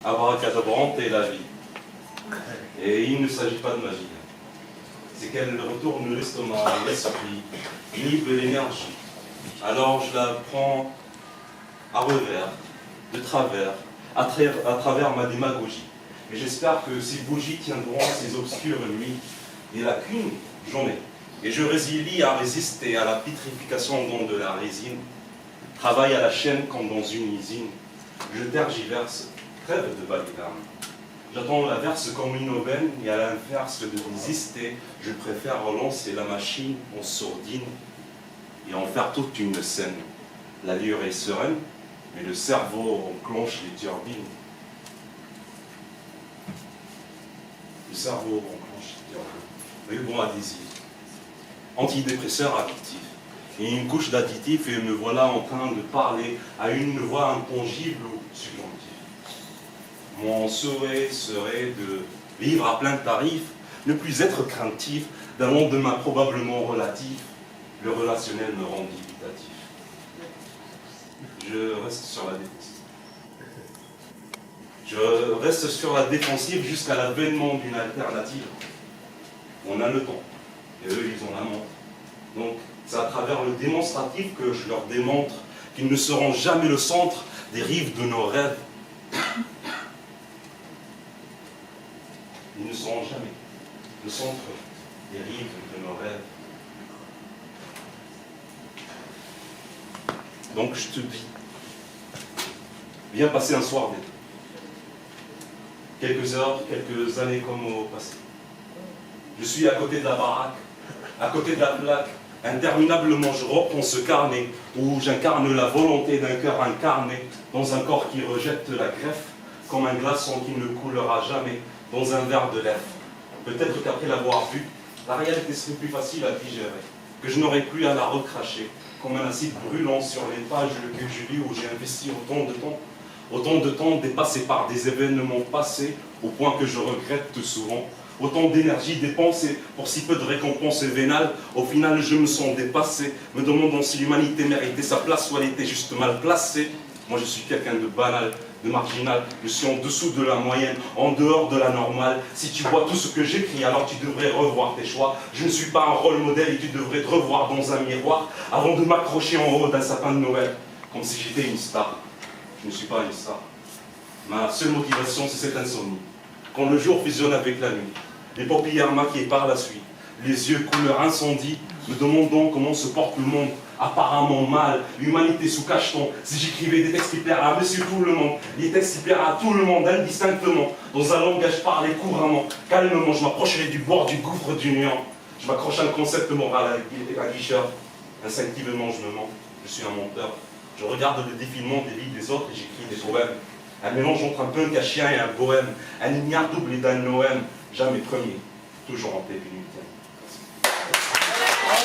abracadabrante est la vie. Et il ne s'agit pas de magie. C'est qu'elle retourne l'estomac et l'esprit, inhibe l'énergie. Alors je la prends à revers, de travers, à travers ma démagogie. Mais j'espère que ces bougies tiendront ces obscures nuits. Et la qu'une journée. Et je résilie à résister à la pétrification dans de la résine. Travaille à la chaîne comme dans une usine. Je tergiverse, crève de baligramme. J'attends l'averse comme une aubaine, et à l'inverse de résister, je préfère relancer la machine en sourdine et en faire toute une scène. L'allure est sereine, mais le cerveau enclenche les turbines. Le cerveau enclenche les turbines. Mais bon adhésif, antidépresseur addictif. Et une couche d'additif, et me voilà en train de parler à une voix intangible ou subjonctive. Mon souhait serait de vivre à plein tarif, ne plus être craintif, d'un lendemain probablement relatif. Le relationnel me rend dubitatif. Je reste sur la défensive. Je reste sur la défensive jusqu'à l'avènement d'une alternative. On a le temps, et eux, ils ont la montre. Donc, c'est à travers le démonstratif que je leur démontre qu'ils ne seront jamais le centre des rives de nos rêves. Ils ne seront jamais le centre des rives de nos rêves. Donc je te dis, viens passer un soir d'été. Quelques heures, quelques années comme au passé. Je suis à côté de la baraque, à côté de la plaque. Interminablement, je reprends ce carnet où j'incarne la volonté d'un cœur incarné dans un corps qui rejette la greffe comme un glaçon qui ne coulera jamais dans un verre de lèvres. Peut-être qu'après l'avoir vu, la réalité serait plus facile à digérer, que je n'aurais plus à la recracher comme un acide brûlant sur les pages que je lis où j'ai investi autant de temps dépassé par des événements passés au point que je regrette souvent. Autant d'énergie dépensée pour si peu de récompenses vénales, au final je me sens dépassé, me demandant si l'humanité méritait sa place ou elle était juste mal placée. Moi je suis quelqu'un de banal, de marginal, je suis en dessous de la moyenne, en dehors de la normale. Si tu vois tout ce que j'écris, alors tu devrais revoir tes choix. Je ne suis pas un rôle modèle et tu devrais te revoir dans un miroir avant de m'accrocher en haut d'un sapin de Noël, comme si j'étais une star. Je ne suis pas une star. Ma seule motivation c'est cette insomnie. Quand le jour fusionne avec la nuit, les paupières maquillées par la suite, les yeux couleur incendie, me demandant comment se porte le monde, apparemment mal, l'humanité sous cacheton. Si j'écrivais des textes qui plairaient à monsieur tout le monde, les textes qui plairaient à tout le monde, indistinctement, dans un langage parlé couramment, calmement, je m'approcherais du bord du gouffre du néant. Je m'accroche à un concept moral à guicheur. Instinctivement, je me mens, je suis un menteur. Je regarde le défilement des vies des autres et j'écris des poèmes. Un mélange entre un punk à chien et un bohème, un ignare doublé d'un noème, jamais premier, toujours en pénitentiaire.